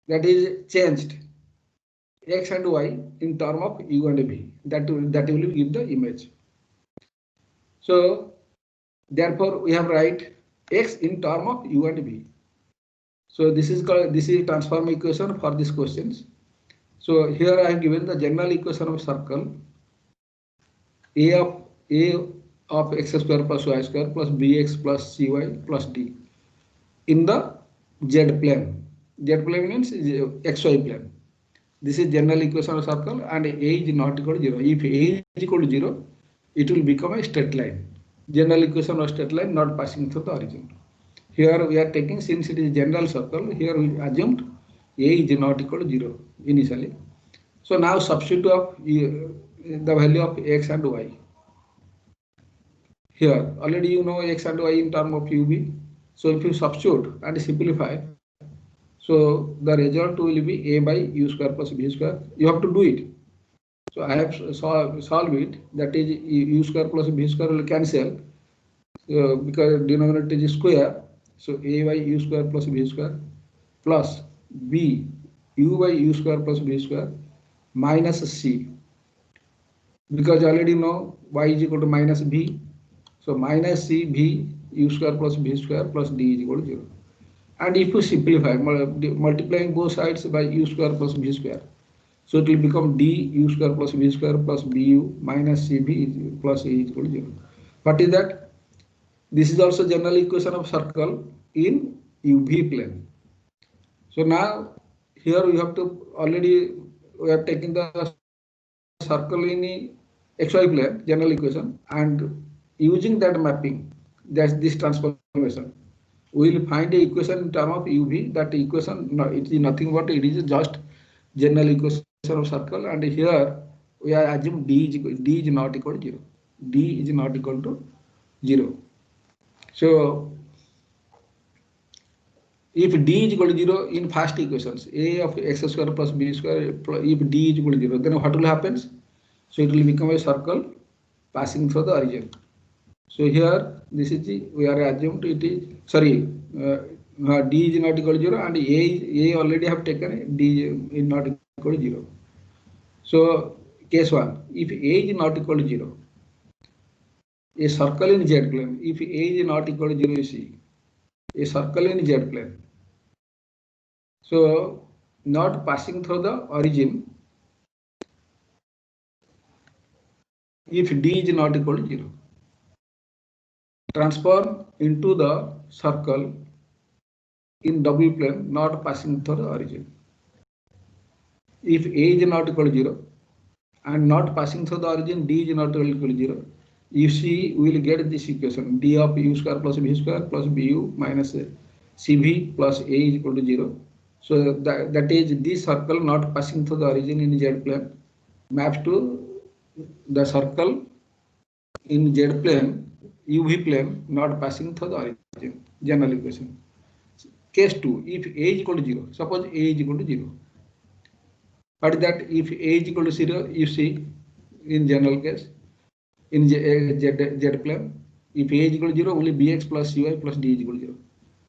that is changed x and y in term of u and v. That will give the image. So therefore we have write x in term of u and v. So this is called, this is transform equation for these questions. So here I have given the general equation of circle a of x square plus y square plus bx plus cy plus d in the z plane. Z plane means xy plane. This is general equation of circle, and a is not equal to 0. If a is equal to 0, it will become a straight line. General equation of straight line not passing through the origin. Here we are taking, since it is general circle, here we assumed a is not equal to 0 initially. So now substitute of the value of x and y. Here already you know x and y in term of uv. So if you substitute and simplify, so the result will be a by u square plus b square. You have to do it. So I have solved it. That is u square plus b square will cancel because denominator is square. So a by u square plus b square plus b u by u square plus b square minus c, because you already know y is equal to minus b. So minus c v u square plus b square plus d is equal to 0. And if you simplify, multiplying both sides by u square plus b square, so it will become d u square plus b square plus bu minus cv plus a is equal to 0. What is that? This is also general equation of circle in uv plane. So now here we have to already, we are taking the circle in xy plane, general equation, and using that mapping, that's this transformation, we will find a equation in term of uv. That equation, no, it is nothing but it is just general equation of circle, and here we are assume d is not equal to 0. D is not equal to 0. So if d is equal to 0 in first equations, a of x square plus b square, if d is equal to 0, then what will happen? So it will become a circle passing through the origin. So here this is the, we are assumed it is, sorry, d is not equal to 0, and a already have taken, d is not equal to 0. So case 1, if a is not equal to 0, a circle in z plane, if a is not equal to 0, you see a circle in z plane, so not passing through the origin if d is not equal to 0. Transform into the circle in w plane not passing through the origin. If a is not equal to 0 and not passing through the origin, d is not equal to 0, you see we will get this equation, d of u square plus v square plus bu minus cv plus a is equal to 0. So that is this circle not passing through the origin in z plane maps to the circle in z plane, uv plane not passing through the origin, general equation. Case 2, if a is equal to 0, suppose a is equal to 0. But that if a is equal to 0, you see in general case, in z plane, if a is equal to 0, only bx plus cy plus d is equal to 0.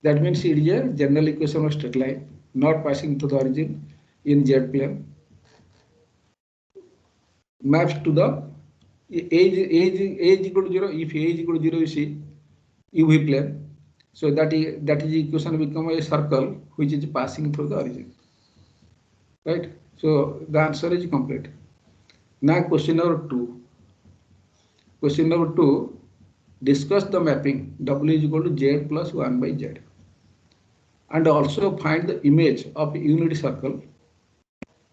That means it is a general equation of straight line not passing through the origin in z plane maps to the a is equal to 0. If a is equal to 0, you see uv plane. So that is equation become a circle which is passing through the origin. Right? So the answer is complete. Now question number 2. Question number 2, discuss the mapping w is equal to z plus 1 by z, and also find the image of unit circle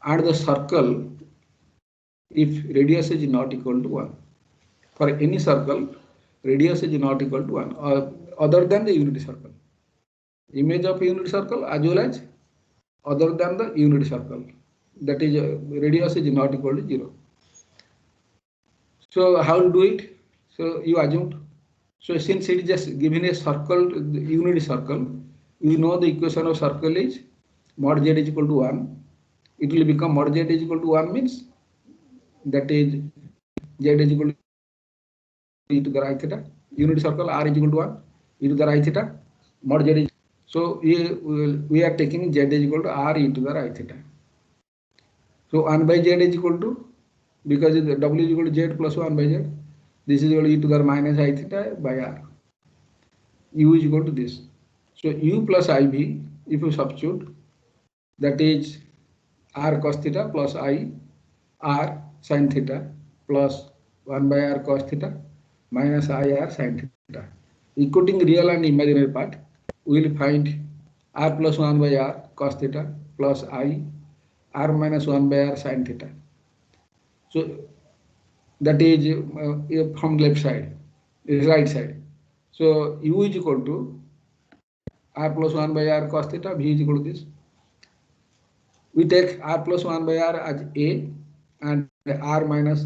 and the circle if radius is not equal to 1. For any circle, radius is not equal to 1 or other than the unit circle. Image of unit circle as well as other than the unit circle, that is radius is not equal to 0. So how to do it? So you assumed, so since it is just given a circle, unit circle, you know the equation of circle is mod z is equal to 1. It will become mod z is equal to 1 means that is z is equal to e to the right theta. Unit circle r is equal to 1, e to the right theta, mod z is. So we are taking z is equal to r e to the I theta. So 1 by z is equal to, because w is equal to z plus 1 by z, this is equal to e to the minus I theta by r. U is equal to this. So u plus iv, if you substitute, that is r cos theta plus I r sin theta plus 1 by r cos theta minus I r sin theta. Equating real and imaginary part, we will find r plus 1 by r cos theta plus I r minus 1 by r sin theta. So that is from left side, right side. So u is equal to r plus 1 by r cos theta, v is equal to this. We take r plus 1 by r as a and r minus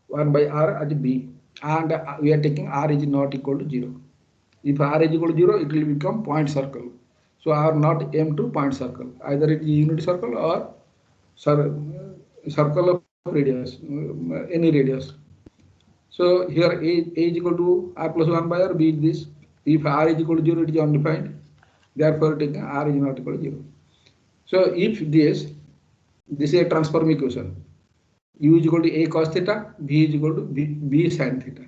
1 by r as b, and we are taking r is not equal to 0. If r is equal to 0, it will become point circle. So r not M2 point circle. Either it is unit circle or circle of radius, any radius. So here a is equal to r plus 1 by r, b is this. If r is equal to 0, it is undefined. Therefore, taking r is not equal to 0. So if this is a transform equation. U is equal to a cos theta, b is equal to b sin theta.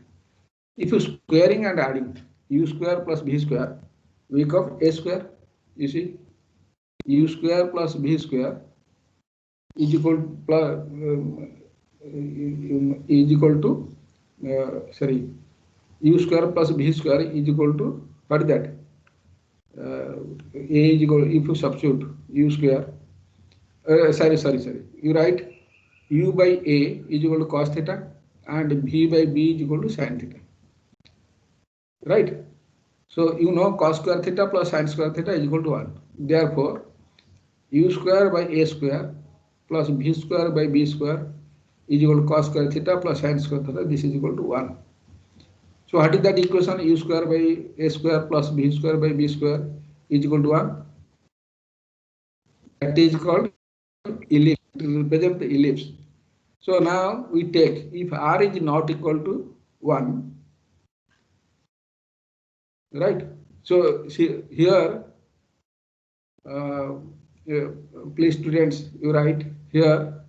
If you squaring and adding u square plus b square, we become a square. You see, u square plus b square is equal to sorry, u square plus b square is equal to, what is that? A is equal, if you substitute u square, sorry, you write u by a is equal to cos theta and b by b is equal to sin theta, right? So you know cos square theta plus sin square theta is equal to 1. Therefore, u square by a square plus b square by b square is equal to cos square theta plus sin square theta. This is equal to 1. So what is that equation? U square by a square plus b square by b square is equal to 1. That is called ellipse. It represents the ellipse. So now we take, if r is not equal to 1, right? So see here, please students, you write here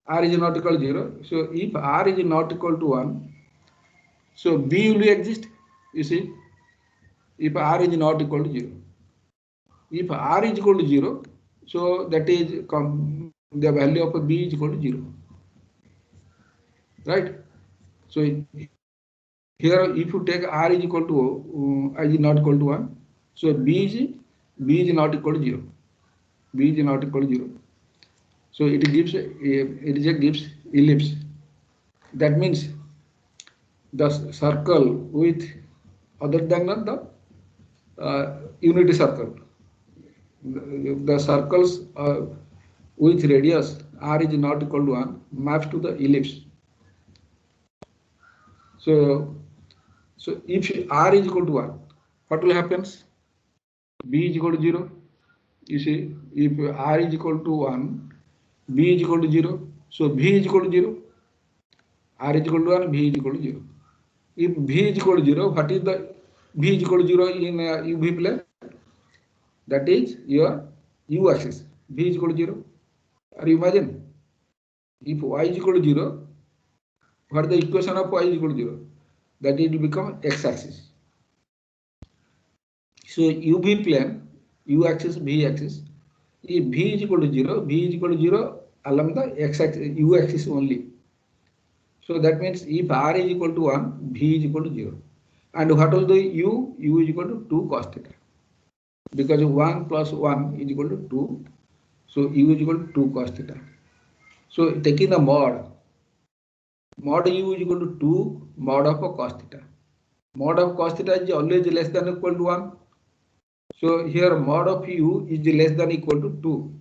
r is not equal to 0. So if r is not equal to 1, so b will exist. You see, if r is not equal to 0. If r is equal to 0, so that is the value of b is equal to 0. Right? So here, if you take r is equal to is not equal to 1, so b is not equal to 0. B is not equal to 0. So it gives gives ellipse. That means the circle with other than the unity circle. The circles with radius r is not equal to 1 maps to the ellipse. So if r is equal to 1, what will happen? B is equal to 0. You see, if r is equal to 1, b is equal to 0. So b is equal to 0. R is equal to 1, b is equal to 0. If b is equal to 0, what is the b is equal to 0 in UV plane? That is your u axis. B is equal to 0. Or imagine, if y is equal to 0, what is the equation of y is equal to 0? That it will become x axis. So UV plane, u axis, b axis. If b is equal to 0, b is equal to 0 along the x axis, u axis only. So that means if r is equal to 1, b is equal to 0. And what was the u? U is equal to 2 cos theta. Because 1 plus 1 is equal to 2. So u is equal to 2 cos theta. So taking the mod u is equal to 2 mod of a cos theta. Mod of cos theta is always less than or equal to 1. So here mod of u is less than or equal to 2.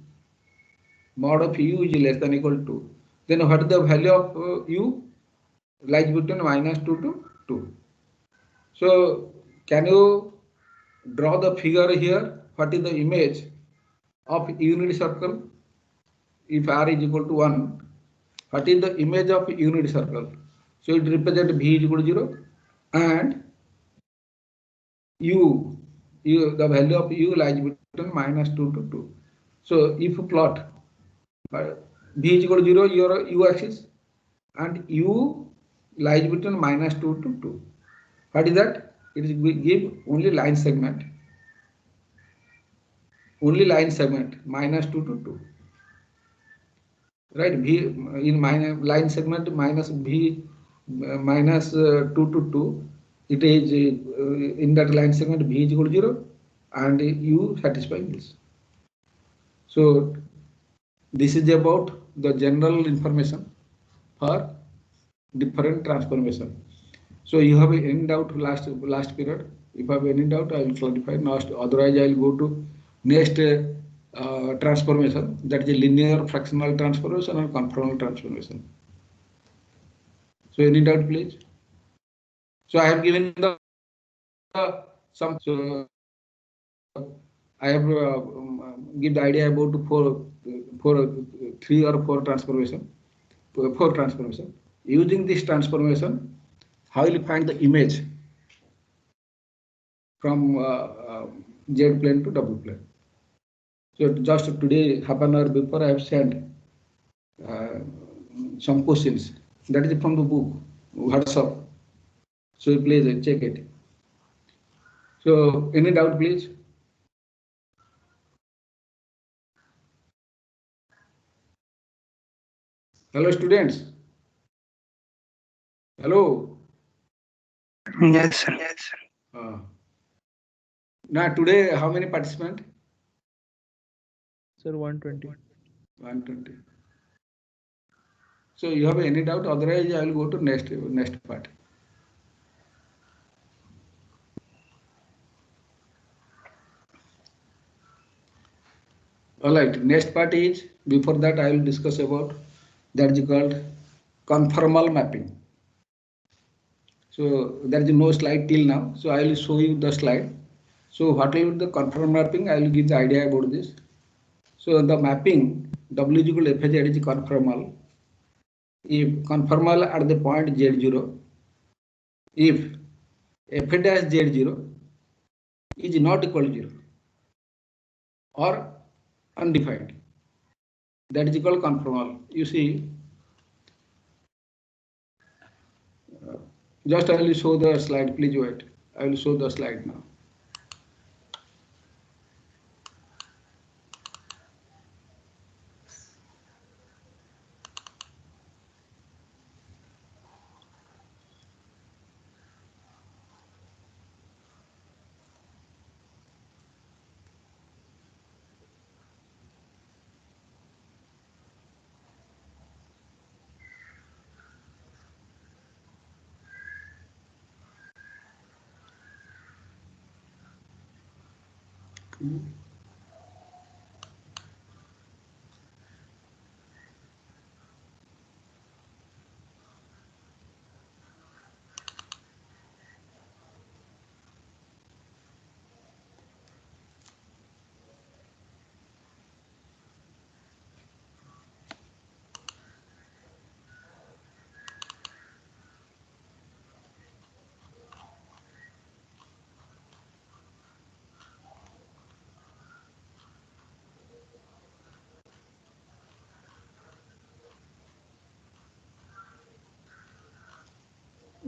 Mod of u is less than or equal to 2. Then what is the value of u? Lies between -2 to 2. So can you draw the figure here? What is the image of unit circle? If r is equal to 1, what is the image of unit circle? So it represents v is equal to 0 and u the value of u lies between -2 to 2. So if you plot v is equal to 0, your u axis, and u lies between -2 to 2. What is that? It is give only line segment, -2 to 2. Right, v in line segment minus v -2 to 2, it is in that line segment v is equal to 0 and u satisfying this. So this is about the general information for different transformation. So you have any doubt last period? If I have any doubt, I will clarify. Next, otherwise I will go to next transformation, that is a linear fractional transformation or conformal transformation. So any doubt, please? So I have given the some. So I have give the idea about three or four transformation. Using this transformation, how will you find the image from Z plane to W plane? So just today, half an hour before, I have sent some questions. That is from the book, WhatsApp. So please check it. So any doubt, please? Hello, students. Hello. Yes, sir. Now today, how many participants? Sir, 120. 120. So you have any doubt? Otherwise, I will go to next part. All right. Next part is, before that I will discuss about that is called conformal mapping. So there is no slide till now. So I will show you the slide. So what will be the conformal mapping? I will give the idea about this. So the mapping W is equal to Fz is conformal. If conformal at the point Z0, if f dash Z0 is not equal to 0 or undefined, that is equal conformal. You see, just I will show the slide. Please wait. I will show the slide now.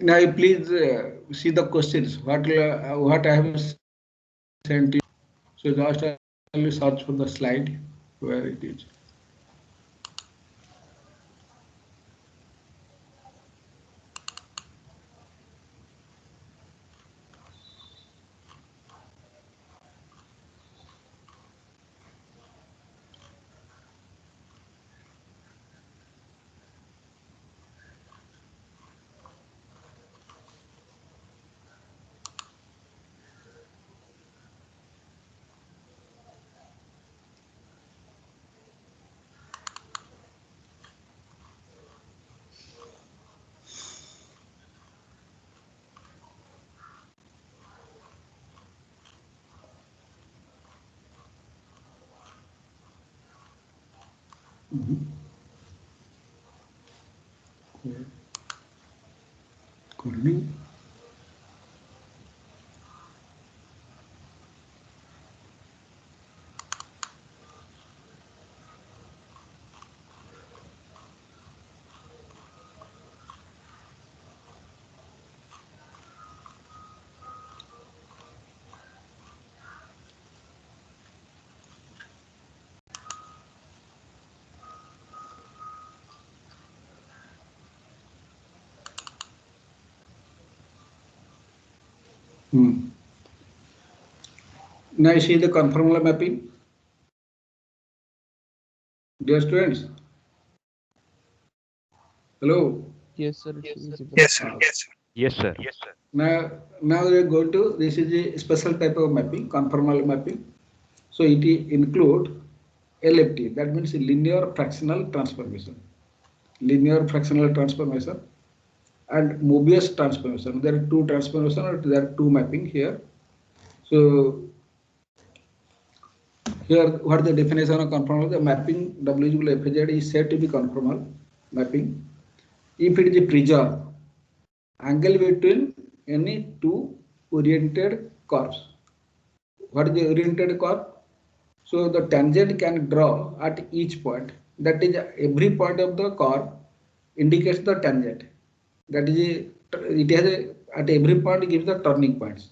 Now please see the questions. What I have sent you. So just I will search for the slide where it is. Now you see the conformal mapping. Dear students, hello. Yes, sir. It's visible. Yes, sir. Yes, sir. Now we are going to, this is a special type of mapping, conformal mapping. So it include LFT, that means linear fractional transformation. Linear fractional transformation and Mobius transformation. There are two transformations, there are two mapping here. So here, what the definition of conformal? The mapping W is equal to Fz is said to be conformal mapping if it is preserve angle between any two oriented curves. What is the oriented curve? So the tangent can draw at each point. That is, every point of the curve indicates the tangent. That is, it has at every point gives the turning points.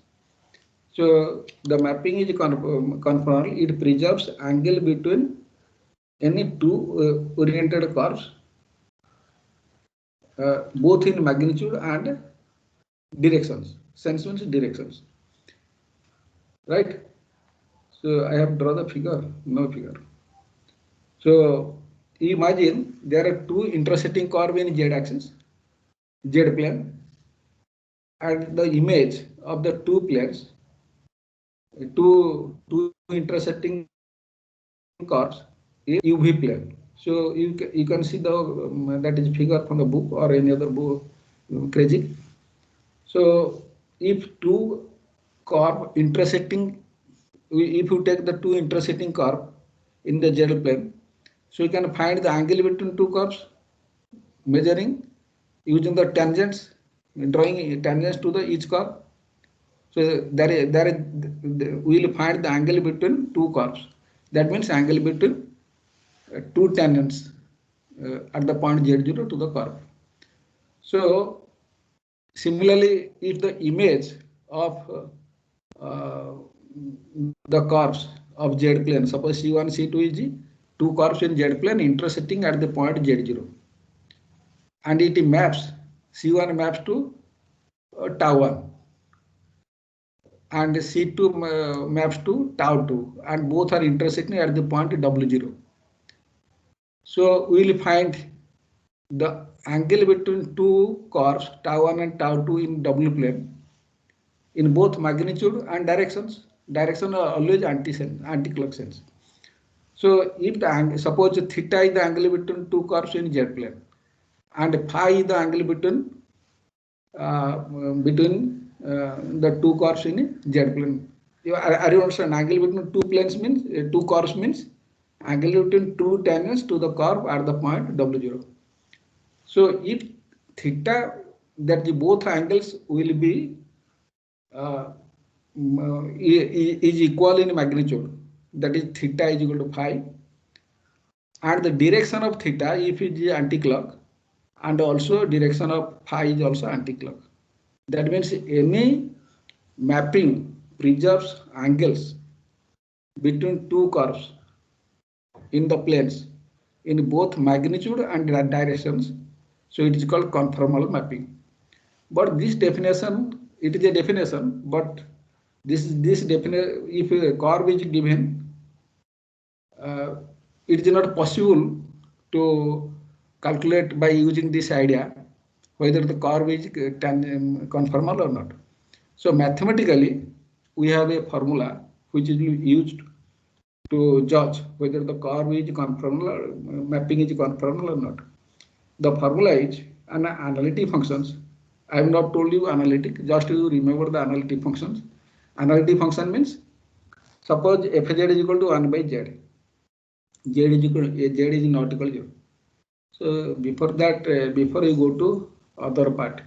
So the mapping is conformal. It preserves angle between any two oriented curves, both in magnitude and directions. Sense means directions, right? So I have drawn the figure, no figure. So imagine there are two intersecting curves in z-axis, z plane, and the image of the two planes, two intersecting curves is UV plane. So you can see the that is figure from the book or any other book, crazy. So if two curve intersecting, if you take the two intersecting curve in the z plane, so you can find the angle between two curves, measuring using the tangents, drawing tangents to the each curve. So we will find the angle between two curves. That means angle between two tangents at the point z0 to the curve. So similarly, if the image of the curves of z plane, suppose C1, C2 is two curves in z plane intersecting at the point z0, and it maps, C1 maps to tau 1 and C2 maps to tau 2, and both are intersecting at the point W0. So we will find the angle between two curves tau 1 and tau 2 in W plane in both magnitude and directions. Direction are always anti-clock sense. So if the angle, suppose theta is the angle between two curves in z plane, and phi is the angle between the two curves in z plane. Are you understand? Angle between two planes means two curves means angle between two tangents to the curve at the point W0. So if theta, that the both angles will be is equal in magnitude, that is theta is equal to phi, and the direction of theta if it is anti-clock, and also direction of phi is also anti-clock. That means any mapping preserves angles between two curves in the planes in both magnitude and directions. So it is called conformal mapping. But this definition, it is a definition, but this definition, if a curve is given, it is not possible to calculate by using this idea whether the curve is conformal or not. So mathematically, we have a formula which is used to judge whether the curve is conformal or mapping is conformal or not. The formula is an analytic functions. I have not told you analytic, just you remember the analytic functions. Analytic function means, suppose fz is equal to 1 by z. Z is not equal to 0. So before that, before you go to other part,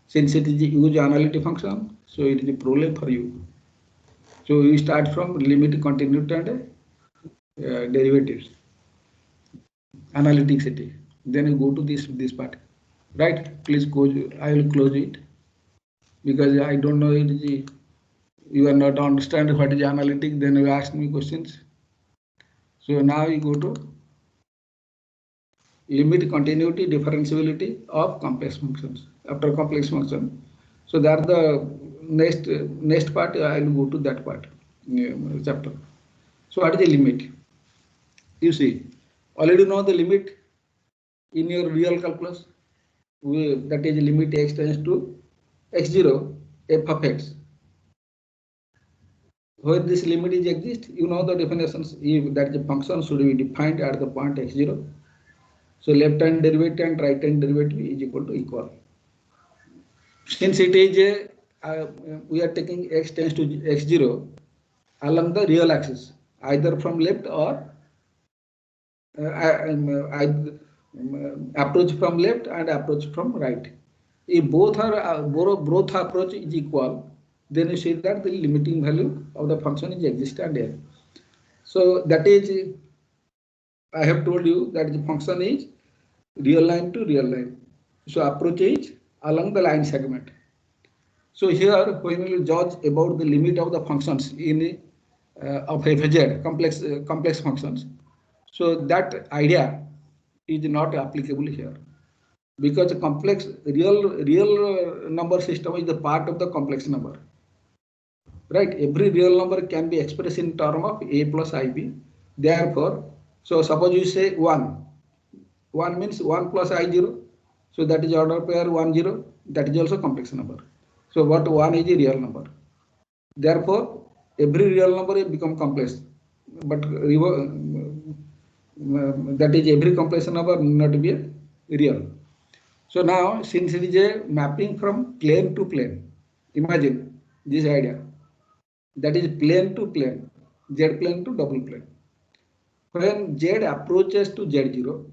since it is a huge analytic function, so it is a problem for you. So you start from limit, continuity and derivatives, analyticity. Then you go to this part, right? Please go. I will close it because I don't know it is. You are not understand what is analytic. Then you ask me questions. So now you go to limit, continuity, differentiability of complex functions. After complex function, so that the next part I will go to that part chapter. So what is the limit? You see, already know the limit in your real calculus. That is limit x tends to x0 f of x. When this limit is exist, you know the definitions. If that the function should be defined at the point x0. So left hand derivative and right hand derivative is equal. Since it is we are taking x tends to x0 along the real axis, either from left or approach from left and approach from right. If both approach is equal, then you see that the limiting value of the function is existent here. So that is, I have told you that the function is real line to real line. So approach is along the line segment. So here, when we judge about the limit of the functions in of fz complex functions, so that idea is not applicable here, because a complex real number system is the part of the complex number, right? Every real number can be expressed in term of a plus ib. Therefore, so suppose you say 1 means 1 plus I0, so that is order pair 1 0, that is also complex number. So what 1 is a real number. Therefore, every real number will become complex, but that is every complex number not be real. So now, since it is a mapping from plane to plane, imagine this idea, that is plane to plane, z plane to double plane. When z approaches to z0,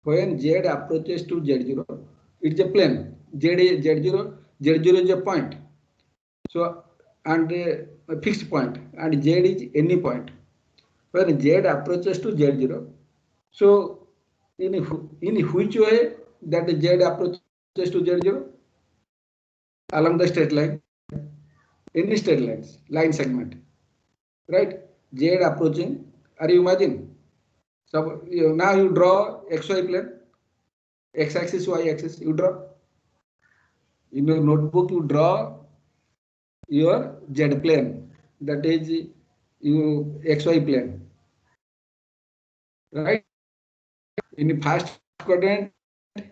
when z approaches to z0, it is a plane. Z0 is a point. So and a fixed point, and z is any point. When z approaches to z0, so in which way that z approaches to z0? Along the straight line, any straight lines, line segment, right? Z approaching. Are you imagine? So now you draw xy plane, x-axis, y-axis. You draw in your notebook. You draw your z plane, that is you xy plane, right? In the first quadrant,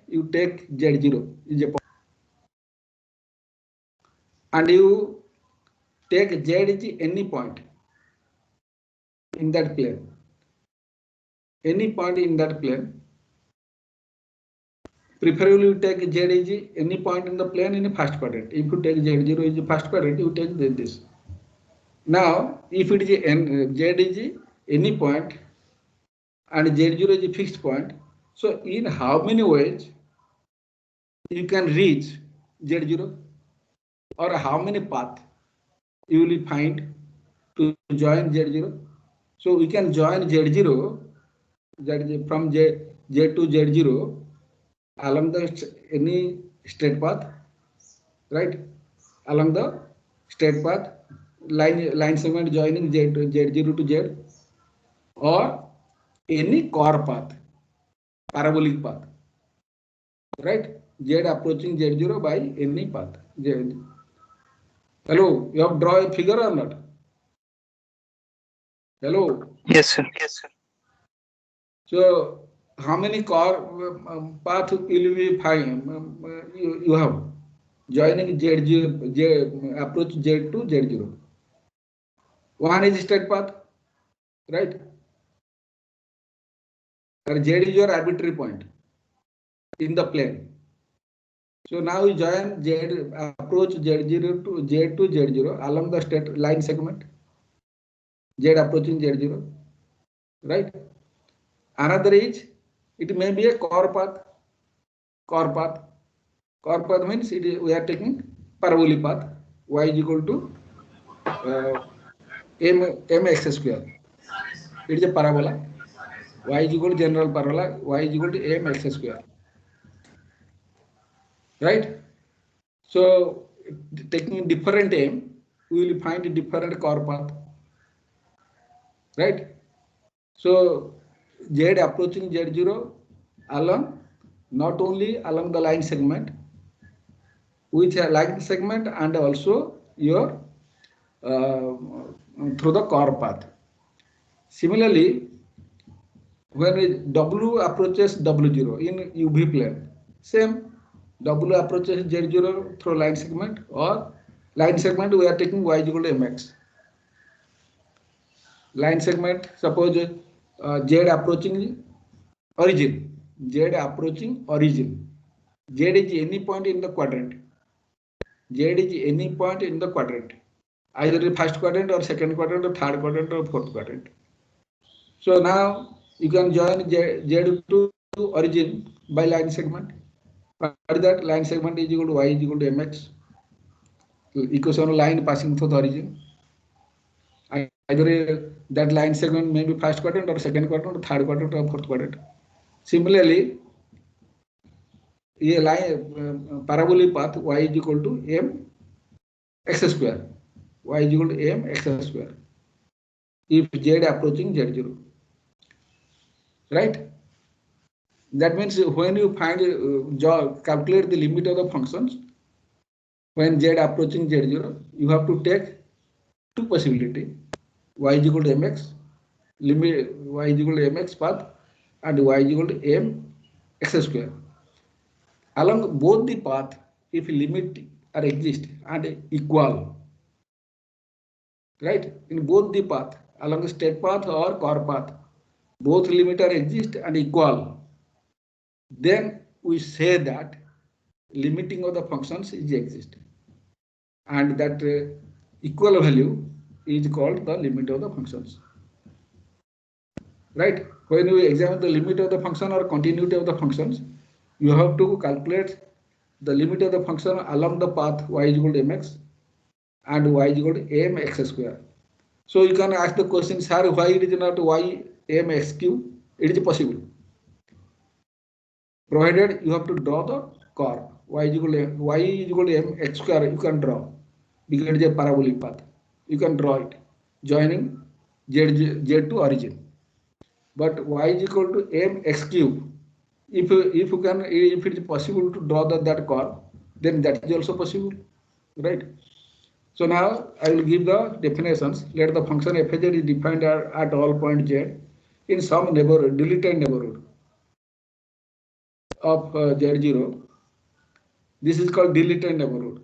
you take z0 is a point, and you take z is any point in that plane. Any point in that plane. Preferably you take z is any point in the plane in the first quadrant. If you take z0 is the first quadrant, you take this. Now, if it is z is any point and z0 is a fixed point, so in how many ways you can reach z0, or how many paths you will find to join z0? So we can join z0, that is from z to z0 along the any straight path, right? Along the straight path, line segment joining z0 to z, or any core path, parabolic path, right? Z approaching z0 by any path. Hello, you have drawn a figure or not? Hello. Yes, sir. Yes, sir. So how many core path will we find? You have joining z0, approach z to z0. One is straight path, right? And z is your arbitrary point in the plane. So now you join z, approach z0 to z0 along the straight line segment. Z approaching z0, right? Another is, it may be a core path. Core path. Core path means we are taking parabolic path. Y is equal to mx square. It is a parabola. Y is equal to general parabola. Y is equal to mx square. Right? So taking different m, we will find a different core path. Right? So Z approaching Z0 along, not only along the line segment, with a line segment and also your through the core path. Similarly, when W approaches W0 in UV plane, same W approaches Z0 through line segment, or line segment we are taking Y is equal to mx. Line segment, suppose Z approaching origin, Z approaching origin. Z is any point in the quadrant. Z is any point in the quadrant, either the first quadrant or second quadrant or third quadrant or fourth quadrant. So now you can join Z to origin by line segment. For that, line segment is equal to Y is equal to mx. Equation line passing through the origin. Either that line segment may be first quadrant or second quadrant or third quadrant or fourth quadrant. Similarly, a line parabolic path Y is equal to m x square. Y is equal to m x square. If Z approaching Z0, right? That means when you find calculate the limit of the functions when Z approaching Z0, you have to take two possibility: Y is equal to mx, limit Y is equal to mx path, and Y is equal to m x square. Along both the path, if limit are exist and equal, right? In both the path, along the straight path or core path, both limit are exist and equal, then we say that limiting of the functions is exist, and that equal value is called the limit of the functions, right? When we examine the limit of the function or continuity of the functions, you have to calculate the limit of the function along the path Y is equal to mx and Y is equal to m x square. So you can ask the question, sir, why it is not Y m x cube? It is possible, provided you have to draw the core. Y is equal to m x square. You can draw because it is a parabolic path. You can draw it joining Z to origin. But Y is equal to m x cube. If it is possible to draw that core, then that is also possible, right? So now I will give the definitions. Let the function f of z is defined at all point z in some neighborhood, deleted neighborhood of z0. This is called deleted neighborhood.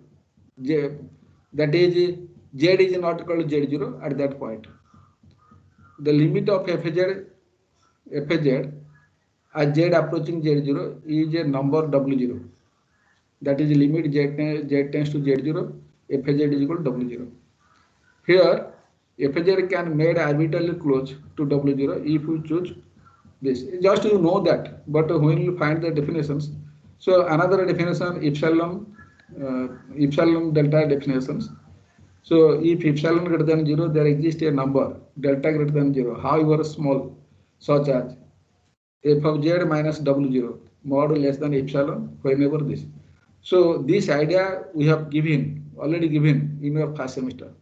That is, z is not equal to z0 at that point. The limit of f of z as z approaching z0 is a number w0. That is the limit z tends to z0, f of z is equal to w0. Here, f of z can made arbitrarily close to w0 if you choose this. Just you know that, but when you find the definitions, so another definition, epsilon delta definitions. So if epsilon greater than 0, there exists a number delta greater than 0, however small, such as f of z minus w0 mod less than epsilon whenever this. So this idea we have already given in your first semester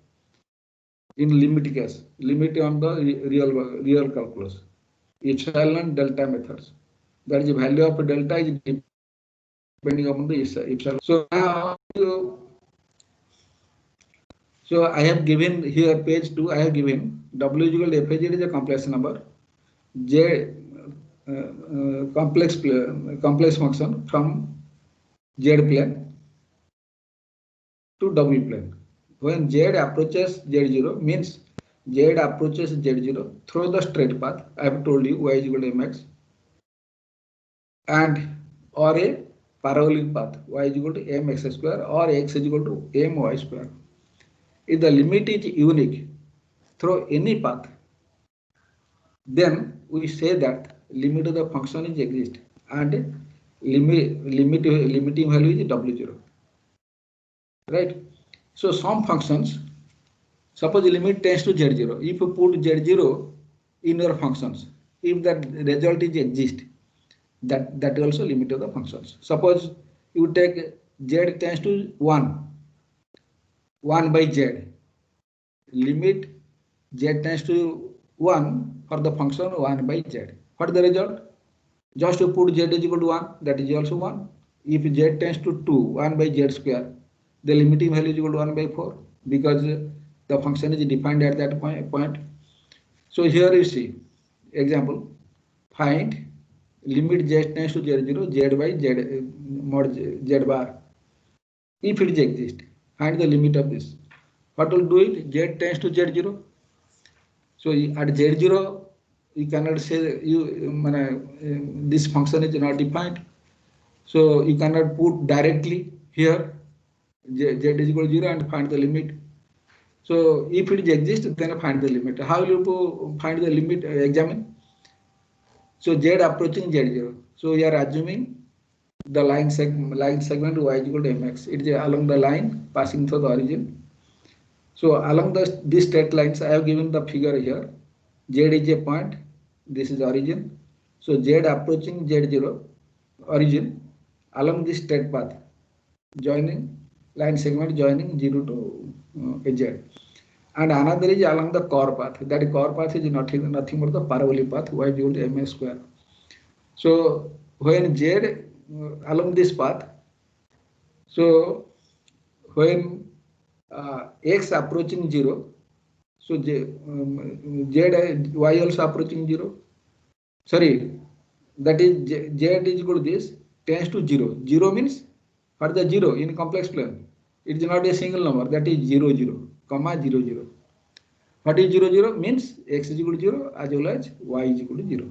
in limit case, limit on the real calculus, epsilon delta methods. That is the value of delta is depending upon the epsilon. So now so I have given here page 2. I have given w is equal to f of z is a complex number, z complex function from z plane to w plane. When z approaches z0 means z approaches z0 through the straight path. I have told you y is equal to mx, and or a parabolic path y is equal to mx square or x is equal to my square. If the limit is unique through any path, then we say that limit of the function is exist and limiting value is w0, right? So some functions, suppose the limit tends to z0. If you put z0 in your functions, if that result is exist, that also limit of the functions. Suppose you take z tends to 1 by z, limit z tends to 1 for the function 1 by z. What is the result? Just to put z is equal to 1, that is also 1. if z tends to 2, 1 by z square, the limiting value is equal to 1 by 4 because the function is defined at that point. So here you see example, find limit z tends to z0, z by z mod z bar. If it exists, find the limit of this. What will do it? Z tends to z0. So at z0, you cannot say this function is not defined. So you cannot put directly here z is equal to 0 and find the limit. So if it exists, then find the limit. How will you find the limit? Examine. So z approaching z0. So we are assuming the line segment y is equal to mx. It is along the line passing through the origin. So along these straight lines, I have given the figure here. Z is a point. This is origin. So z approaching z0 origin along this straight path, joining line segment joining 0 to z. And another is along the core path. That core path is nothing but the parabolic path y is equal to mx square. So when z along this path, so when x approaching 0, so z y also approaching 0. Sorry, that is z is equal to this tends to 0. 0 means for the 0 in complex plane, it is not a single number. That is 0 0, comma 0 0. What is 0 0 means x is equal to 0 as well as y is equal to 0.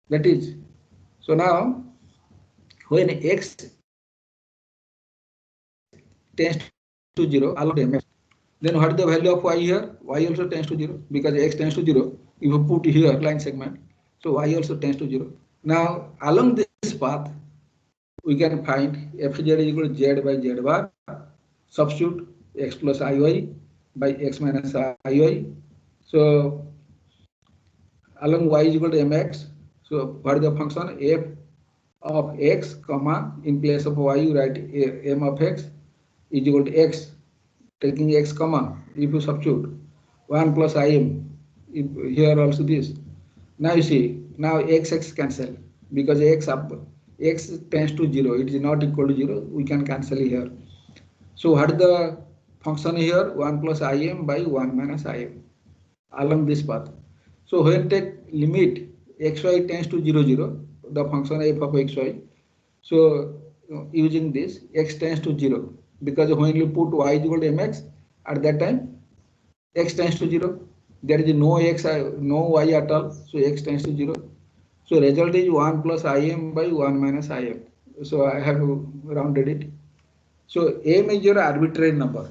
That is, so now when x tends to 0 along the mx, then what is the value of y here? Y also tends to 0 because x tends to 0. If you put here line segment, so y also tends to 0. Now along this path, we can find fz is equal to z by z bar. Substitute x plus iy by x minus iy. So along y is equal to mx. So what is the function? F of x, comma, in place of y you write m of x is equal to x, taking x comma, if you substitute 1 plus im, if here also this. Now you see, now x cancel because x tends to 0, it is not equal to 0, we can cancel here. So what is the function here? 1 plus im by 1 minus im along this path. So when take limit xy tends to 0 0, the function f of xy, so using this x tends to 0 because when you put y is equal to mx, at that time x tends to 0, there is no x, no y at all, so x tends to 0. So result is 1 plus im by 1 minus im. So I have rounded it. So m is your arbitrary number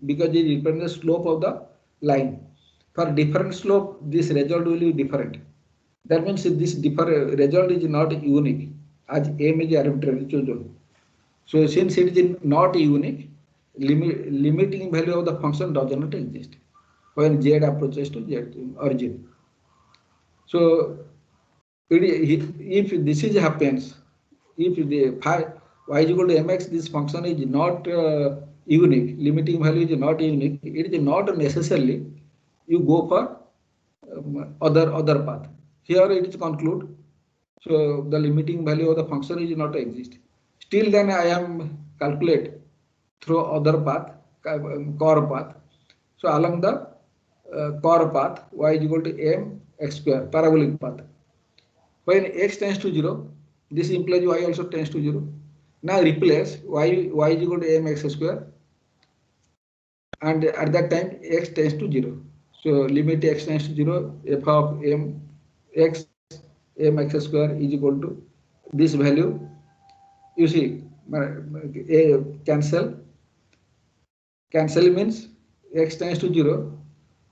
because it depends the slope of the line. For different slope, this result will be different. That means this result is not unique as m is arbitrary chosen. So since it is not unique, limiting value of the function does not exist when z approaches to z origin. So if this is happens, if the y is equal to mx, this function is not unique, limiting value is not unique, it is not necessarily you go for other path. Here it is conclude. So the limiting value of the function is not exist. Still then I am calculate through other path, core path. So along the core path, y is equal to m x square, parabolic path. When x tends to 0, this implies y also tends to 0. Now replace y is equal to m x square, and at that time x tends to 0. So limit x tends to 0, f of m x square is equal to this value. You see, cancel means x tends to 0.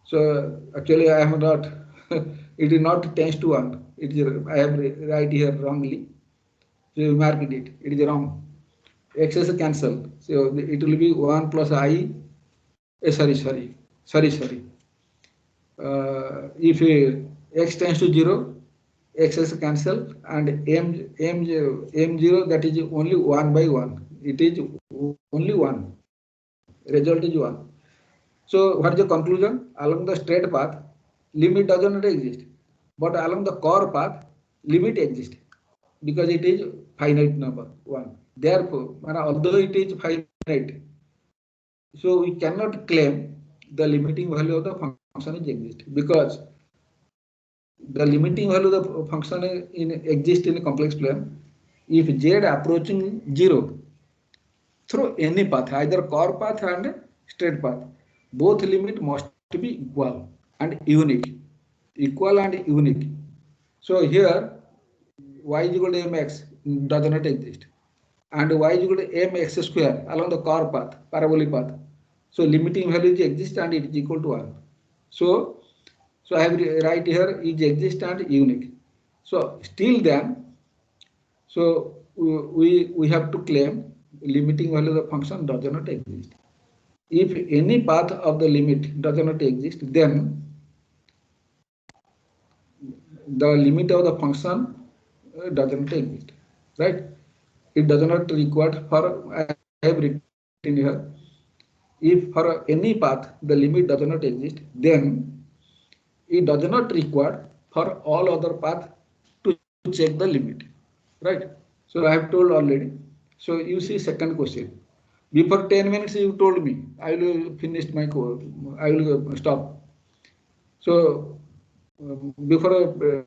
So actually I have not, it is not tends to 1. It is, I have write here wrongly. So you mark it is wrong. X is cancel. So it will be 1 plus I. Sorry. If x tends to 0, x is cancel, and m0, that is only 1 by 1. It is only 1. Result is 1. So what is the conclusion? Along the straight path, limit does not exist. But along the core path, limit exists because it is finite number 1. Therefore, although it is finite, so we cannot claim the limiting value of the function is exist, because the limiting value of the function exists in a complex plane if z approaching 0 through any path, either curve path and straight path. Both limit must be equal and unique. Equal and unique. So here y is equal to mx does not exist, and y is equal to mx square along the curve path, parabolic path. So limiting value is exist and it is equal to 1. So I have write here is exist and unique. So still then, so we have to claim limiting value of the function does not exist. If any path of the limit does not exist, then the limit of the function does not exist, right? It does not require for, I have written here, if for any path the limit does not exist, then it does not require for all other paths to check the limit, right? So I have told already. So you see second question. Before 10 minutes you told me I will finish my code. I will stop. So before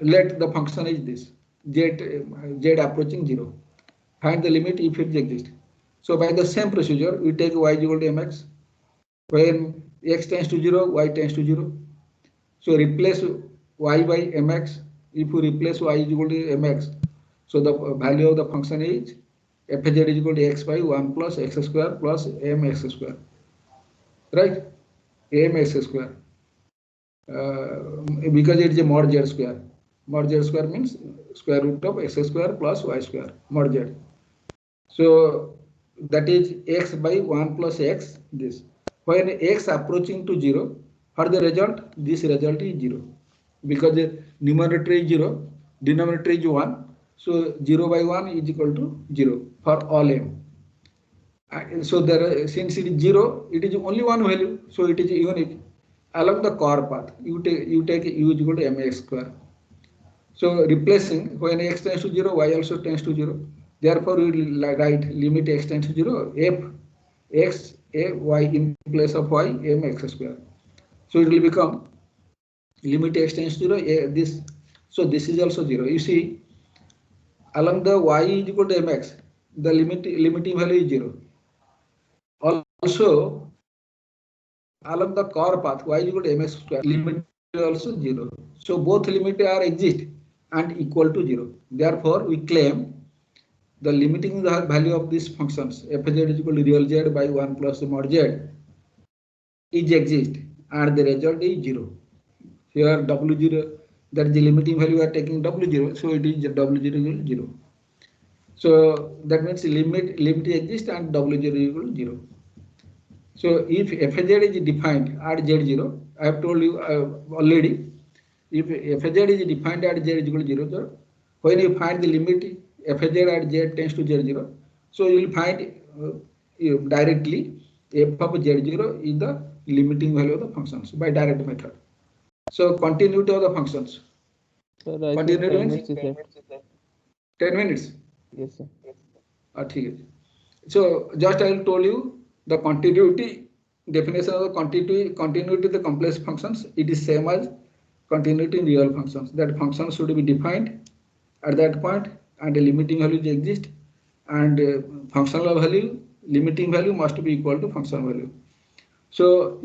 let the function is this z approaching 0. Find the limit if it exists. So by the same procedure, we take y is equal to mx. When x tends to 0, y tends to 0. So replace y by mx. If you replace y is equal to mx, so the value of the function is fz is equal to x by 1 plus x square plus mx square, right? Mx square. Because it is a mod z square. Mod z square means square root of x square plus y square, mod z. So that is x by 1 plus x this. When x approaching to 0, for the result, this result is 0. Because the numerator is 0, denominator is 1. So 0 by 1 is equal to 0 for all m. So there, since it is 0, it is only one value, so it is unique. Along the curve path, you take u is equal to mx square. So replacing, when x tends to 0, y also tends to 0. Therefore, we will write limit x tends to 0, f x a y in place of y m x square. So it will become limit x tends to 0, this. So this is also 0. You see, along the y is equal to mx, the limiting value is 0. Also, along the curve path, y is equal to mx square, limit is also 0. So both limit are exist and equal to 0. Therefore, we claim the limiting the value of these functions fz is equal to real z by 1 plus mod z is exist and the result is 0. Here w0, that is the limiting value we are taking w0, so it is w0 is 0. So that means limit exists and w0 is equal to 0. So if fz is defined at z0, I have told you already, if fz is defined at z is equal to 0, so when you find the limit fz at z tends to z0, so you will find directly f of z0 is the limiting value of the functions by direct method. So continuity of the functions. Sir, I think Continuity 10 means minutes is left. 10 minutes. Yes, sir. So just I will told you the continuity definition of the continuity of the complex functions. It is same as continuity in real functions. That function should be defined at that point and the limiting value exist, and functional value, limiting value must be equal to functional value. So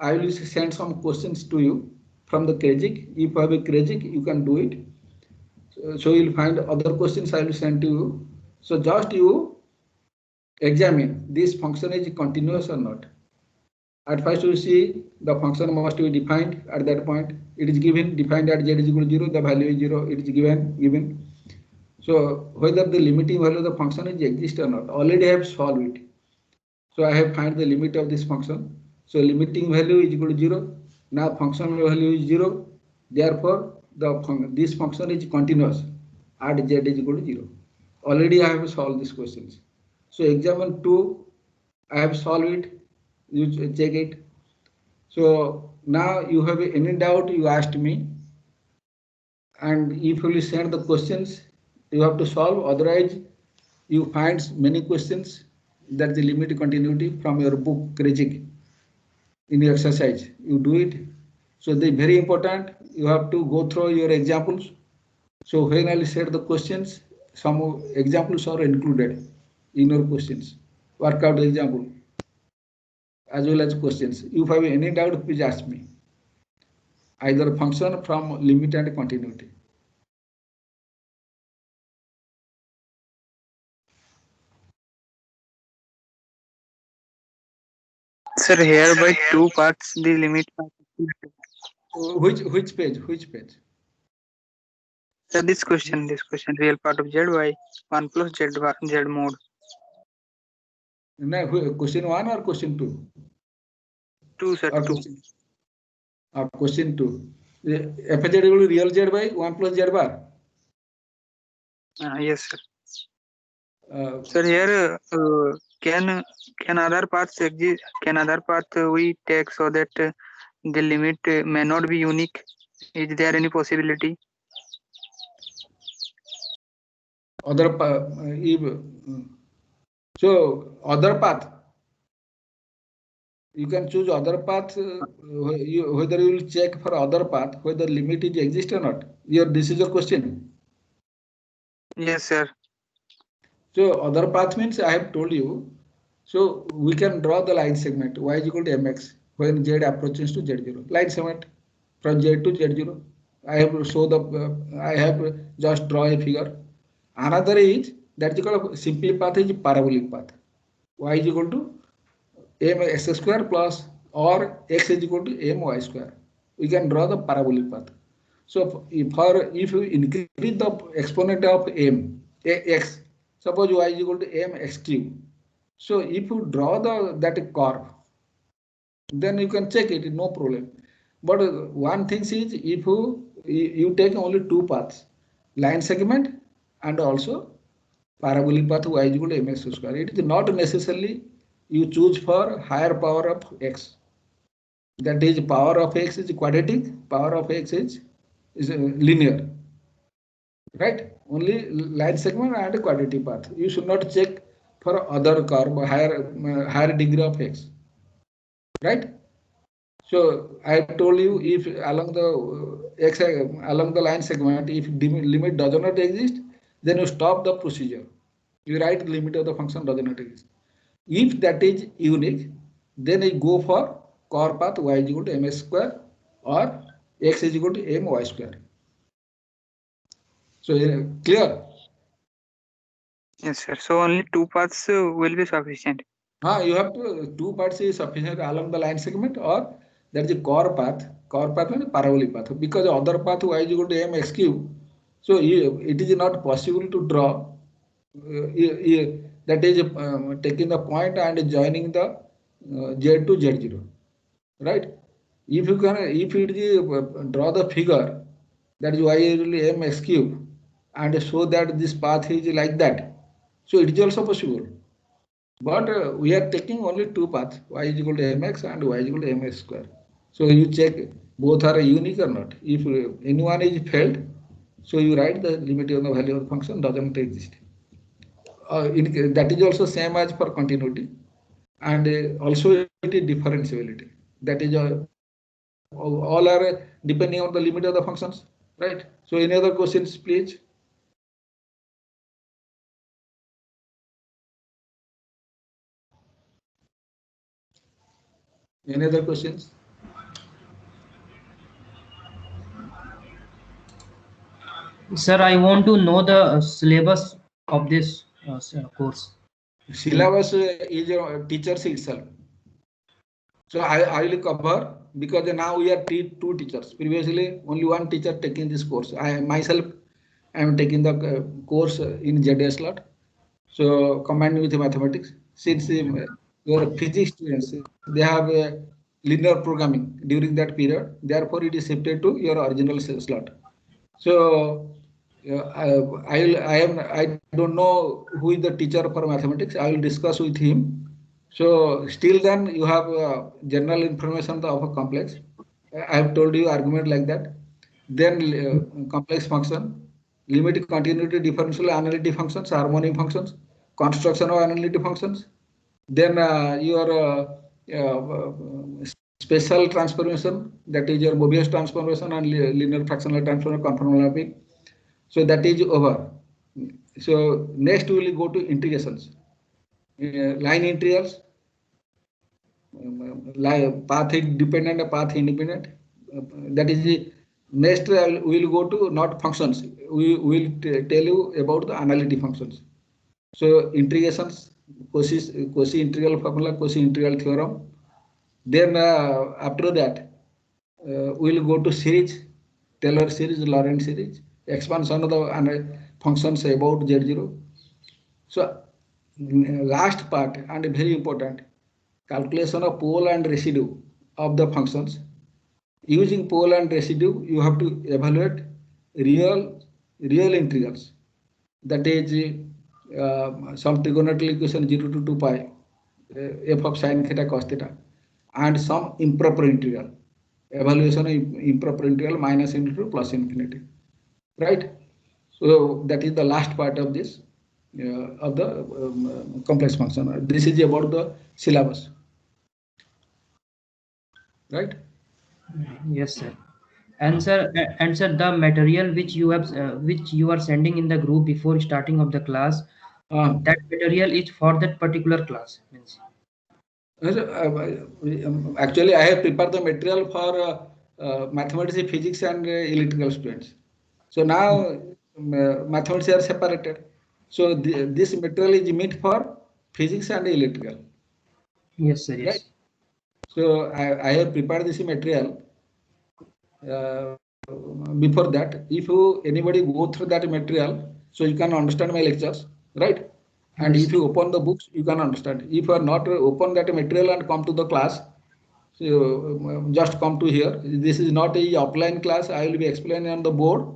I will send some questions to you from the Kreyszig. If you have a Kreyszig, you can do it. So you'll find other questions I will send to you. So just you examine this function is continuous or not. At first you see the function must be defined at that point. It is given defined at z is equal to 0, the value is 0, it is given. So whether the limiting value of the function is exist or not, already I have solved it. So I have find the limit of this function. So limiting value is equal to 0. Now functional value is 0. Therefore, this function is continuous at z is equal to 0. Already I have solved these questions. So example 2, I have solved it. You check it. So now you have any doubt, you asked me. And if you will send the questions, you have to solve, otherwise you find many questions that the limit continuity from your book Krejcik in your exercise. You do it. So the very important, you have to go through your examples. So when I said the questions, some examples are included in your questions. Work out example as well as questions. If you have any doubt, please ask me. Either function from limit and continuity. Sir, here by two parts the limit. Which page? Which page? Sir, this question, real part of z by 1 plus z mod. No, question 1 or question 2? 2, sir, or 2. Question 2. F z equal to real z by 1 plus z bar. Yes, sir. Sir, here can other paths exist? Can other path we take so that the limit may not be unique? Is there any possibility? Other so other path. You can choose other path. Whether you will check for other path whether limit is exist or not. This is your question. Yes, sir. So other path means I have told you. So we can draw the line segment y is equal to mx when z approaches to z0. Line segment from z to z0. I have show the. I have just draw a figure. Another is that is called simple path is parabolic path. Y is equal to mx square plus or x is equal to my square. We can draw the parabolic path. So if you increase the exponent of x, suppose y is equal to mx cube. So if you draw that curve, then you can check it, no problem. But one thing is if you take only two paths, line segment and also parabolic path y is equal to mx square. It is not necessarily you choose for higher power of x. That is, power of x is quadratic, power of x is linear. Right? Only line segment and quadratic path. You should not check for other curve, higher degree of x. Right? So I told you if along the line segment, if limit does not exist, then you stop the procedure. You write limit of the function does not exist. If that is unique, then I go for core path y is equal to ms square or x is equal to my square. So clear? Yes, sir. So only two paths will be sufficient. You have to two paths is sufficient along the line segment, or that is a core path. Core path means parabolic path. Because the other path y is equal to mx cube, so it is not possible to draw. That is taking the point and joining the z to z0, right? If it is draw the figure that is y is equal to mx cube and show that this path is like that, so it is also possible. But we are taking only two paths, y is equal to mx and y is equal to ms square. So you check both are unique or not. If anyone is failed, so you write the limit of the value of the function doesn't exist. That is also same as for continuity, and also it is differentiability. That is all are depending on the limit of the functions, right? So any other questions, please? Any other questions? Sir, I want to know the syllabus of this course. Syllabus is teachers itself. So I will cover, because now we are two teachers. Previously, only one teacher taking this course. I myself am taking the course in JDS lot. So combined with mathematics, since your physics students, they have linear programming during that period. Therefore, it is shifted to your original slot. So I don't know who is the teacher for mathematics. I will discuss with him. So still then you have general information of a complex. I have told you argument like that. Then complex function, limit continuity differential analytic functions, harmonic functions, construction of analytic functions. Then your special transformation, that is your Mobius transformation and linear fractional transform conformal mapping. So that is over. So next we will go to integrations, line integrals, path dependent and path independent. That is the next. We will go to not functions. We will tell you about the analytic functions. So integrations, Cauchy integral formula, Cauchy integral theorem. Then after that, we will go to series, Taylor series, Lorentz series, expansion of the functions about Z0. So last part and very important, calculation of pole and residue of the functions. Using pole and residue, you have to evaluate real integrals. That is some trigonometric equation 0 to 2 pi, f of sin theta cos theta, and some improper integral. Evaluation of improper integral minus infinity to plus infinity. Right? So that is the last part of this of the complex function. This is about the syllabus. Right? Yes, sir. And sir, the material which you have, which you are sending in the group before starting of the class, that material is for that particular class. Means. Actually, I have prepared the material for mathematics, physics, and electrical students. So now mathematics are separated. So this material is meant for physics and electrical. Yes, sir. Yes. Right? So I have prepared this material. Before that, if anybody go through that material, so you can understand my lectures, right? And Yes. if you open the books, you can understand. If you are not open that material and come to the class, so just come to here. This is not a offline class. I will be explaining on the board.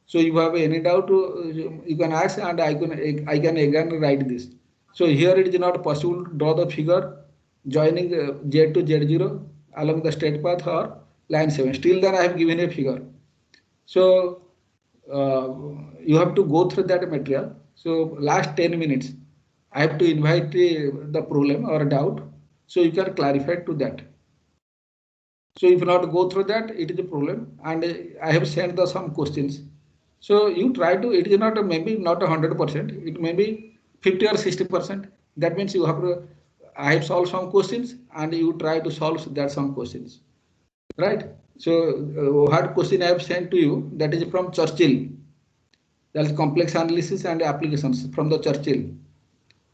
So if you have any doubt, you can ask, and I can again write this. So here it is not possible to draw the figure joining Z to Z0 along the straight path or line 7. Still then I have given a figure. So you have to go through that material. So last 10 minutes, I have to invite the problem or doubt. So you can clarify to that. So if you not go through that, it is a problem. And I have sent the some questions. So you try to, it is not maybe not 100%, it may be 50 or 60%. That means you have to, I have solved some questions and you try to solve that some questions. Right? So what question I have sent to you, that is from Churchill. That is complex analysis and applications from the Churchill.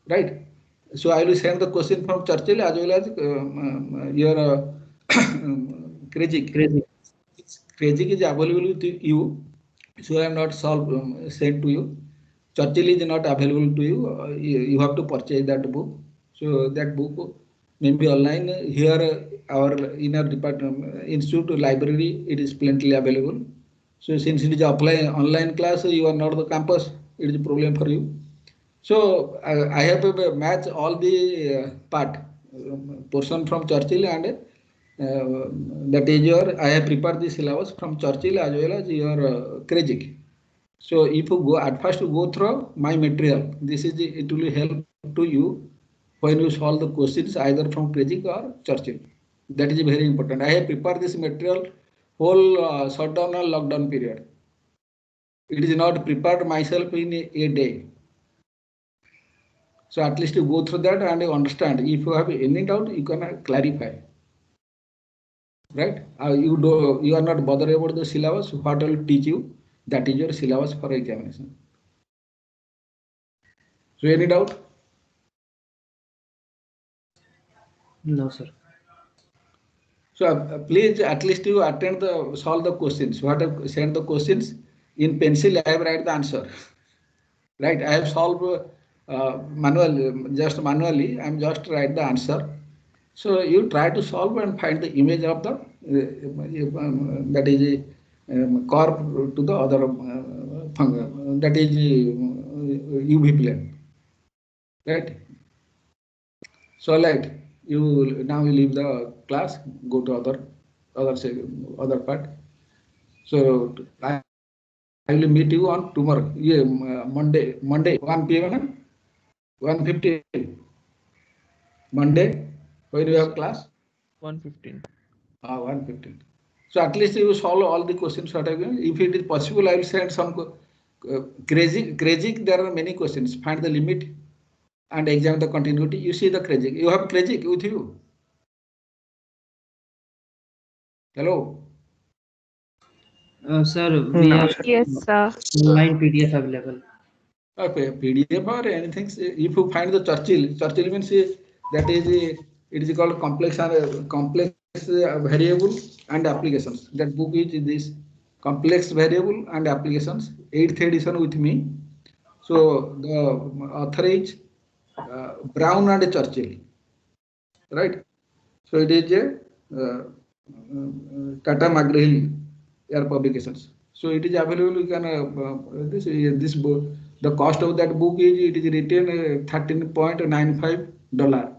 Right? So I will send the question from Churchill as well as your Krejcik. Krejcik is available to you. So I am not sent to you. Churchill is not available to you. You have to purchase that book. So that book may be online. Here our inner department institute library, it is plenty available. So since it is online class, you are not the campus, it is a problem for you. So I have to match all the portion from Churchill and that is your, I have prepared the syllabus from Churchill as well as your Krejcik. So if you go at first, you go through my material, this is it will help to you when you solve the questions either from Krejcik or Churchill. That is very important. I have prepared this material whole shutdown or lockdown period. It is not prepared myself in a day. So at least you go through that and you understand. If you have any doubt, you can clarify. Right? You are not bothered about the syllabus. What I will teach you, that is your syllabus for examination. So any doubt? No, sir. So please at least you attend solve the questions. What I send the questions in pencil, I have write the answer. Right? I have solved manually. I am just write the answer. So you try to solve and find the image of the that is curve to the other that is UV plane. Right? So like you now you leave the class, go to other part. So I will meet you on tomorrow. Yeah, Monday 1 p.m. 1:15. Monday, when you have class? 1:15. 1:15. So at least you solve all the questions what I given. If it is possible, I will send some crazy. There are many questions. Find the limit and examine the continuity. You see the crazy. You have crazy with you. Hello. Sir, we No, have sir. Yes, sir. online PDF available. Okay, PDF or anything. If you find the Churchill means that is it is called complex variable and applications. That book is this complex variable and applications. 8th edition with me. So the author is Brown and Churchill, right? So it is a Tata McGraw-Hill Air publications. So it is available. You can this book. The cost of that book is it is written $13.95,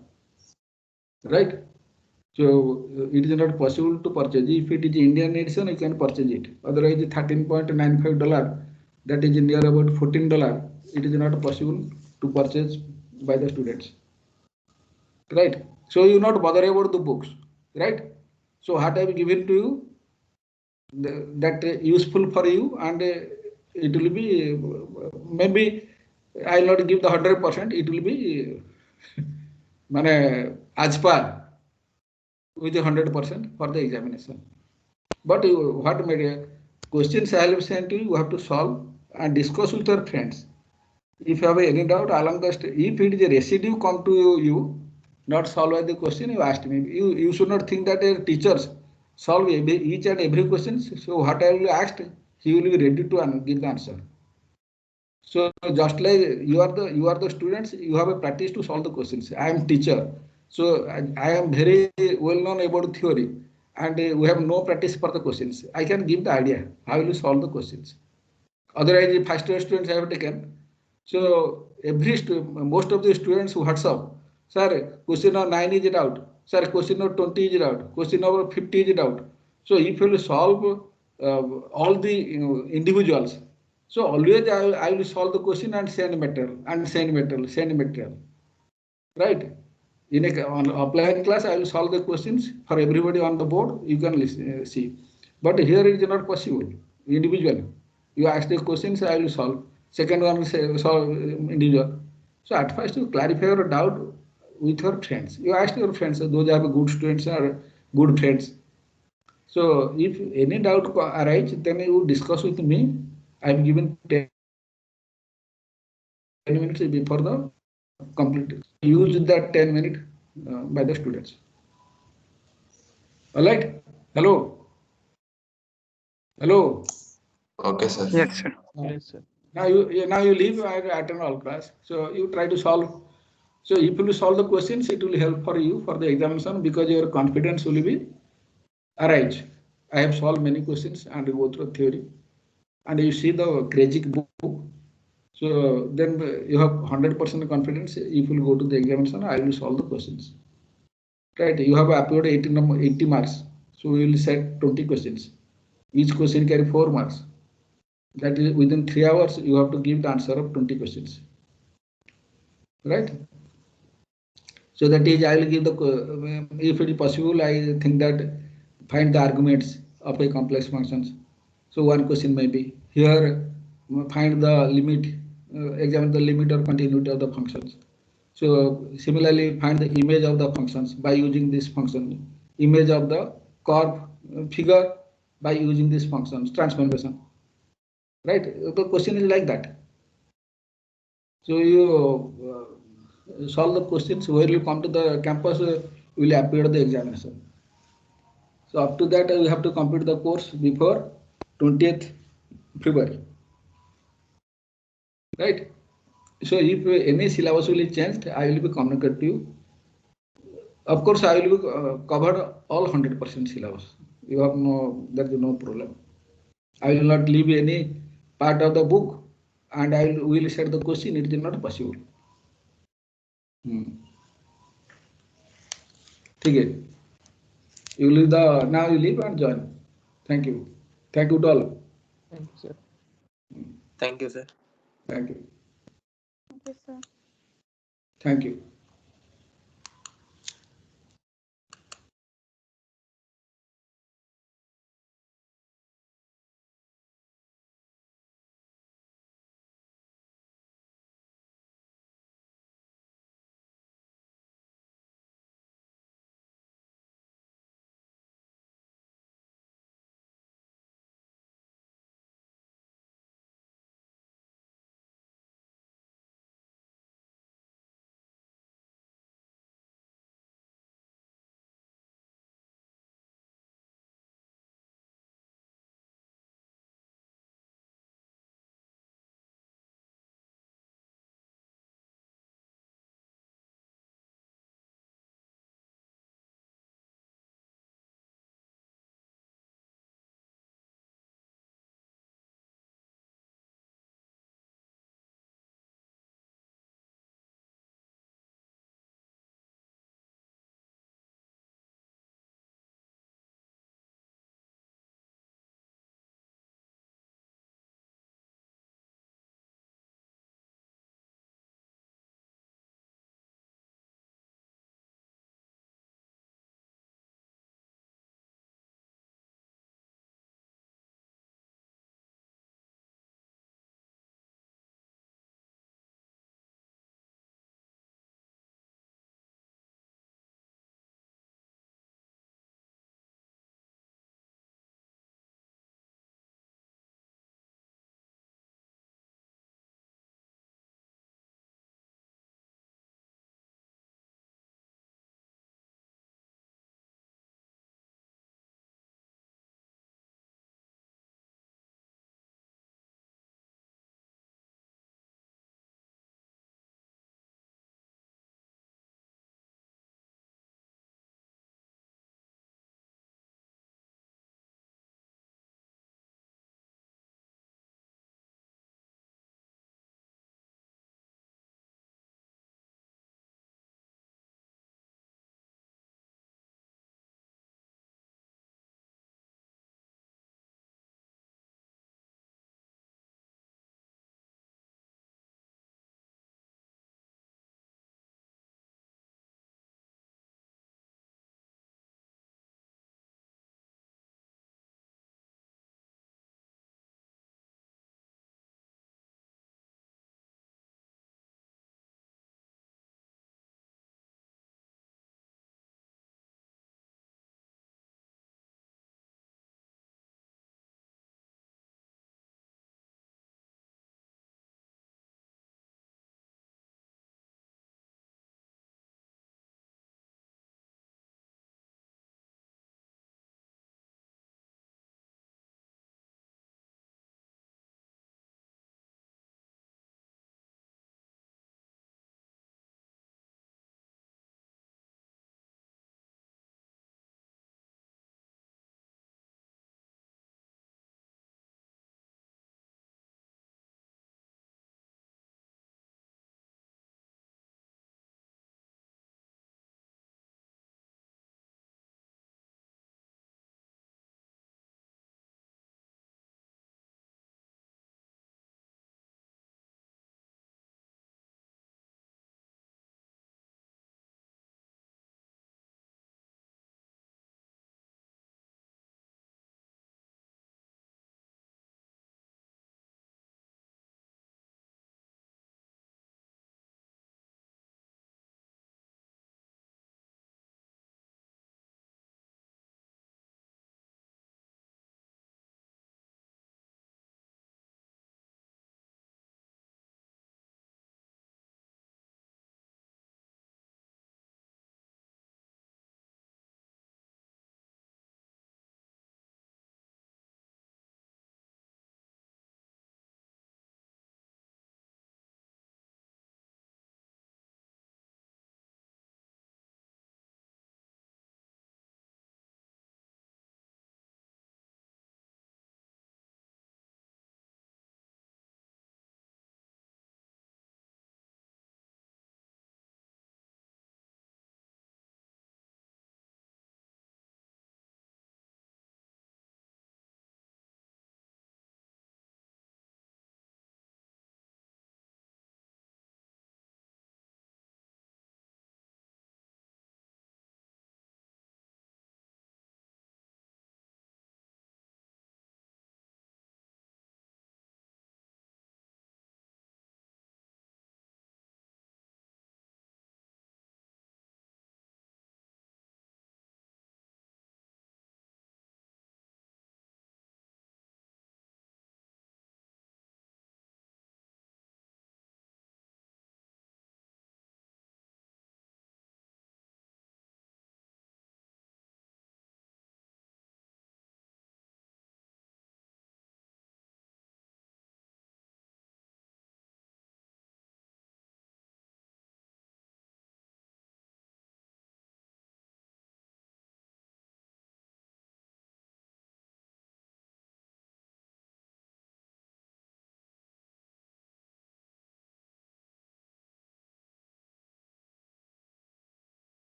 right? So it is not possible to purchase. If it is Indian edition, you can purchase it. Otherwise, $13.95, that is near about $14. It is not possible to purchase by the students, right? So you not bother about the books, right? So what I have given to you, that useful for you, and it will be maybe I will not give the 100%. It will be as per with the 100% for the examination. But what questions I have sent to you, you have to solve and discuss with your friends. If you have any doubt along the if it is a residue come to you, not solve the question you asked me. You should not think that teachers solve each and every question. So what I will ask, he will be ready to give the answer. So just like you are the students, you have a practice to solve the questions. I am teacher, so I am very well known about theory, and we have no practice for the questions. I can give the idea how will you solve the questions. Otherwise, if first year students I have taken, so most of the students WhatsApp, sir, question number 9 is it out? Sir, question number 20 is it out? Question number 50 is it out? So if you will solve all the individuals, so always I will solve the question and send material, right? In on offline class, I will solve the questions for everybody on the board. You can listen, see, but here it is not possible. Individual, you ask the questions, I will solve. Second one, solve individual. So at first, you clarify your doubt with your friends. You ask your friends; those have good students or good friends. So if any doubt arises, then you discuss with me. I am given 10 minutes before the complete. Use that 10 minutes by the students. All right. Hello. Hello. Okay, sir. Yes, sir. Yes, sir. Now you leave. I attend all class. So you try to solve. So if you solve the questions, it will help for you for the examination because your confidence will be arise. I have solved many questions and go through theory, and you see the Krejcik book. So then you have 100% confidence. If you go to the examination, I will solve the questions. Right? You have appeared 80 marks. So we will set 20 questions. Each question carry 4 marks. That is within 3 hours, you have to give the answer of 20 questions. Right? So that is, I will give the, if it is possible, I think that find the arguments of a complex functions. So one question may be here, find the limit, examine the limit or continuity of the functions. So similarly, find the image of the functions by using this function, image of the curve figure by using this functions, transformation. Right? The question is like that. So you solve the questions. Where you come to the campus, will appear the examination. So up to that, you have to complete the course before 20th February. Right? So if any syllabus will be changed, I will be communicated to you. Of course, I will be covered all 100% syllabus. You have there is no problem. I will not leave any part of the book, and I will set the question. It is not possible. Okay. You leave now you leave and join. Thank you. Thank you to all. Thank you, sir. Thank you, sir. Thank you. Okay, sir. Thank you.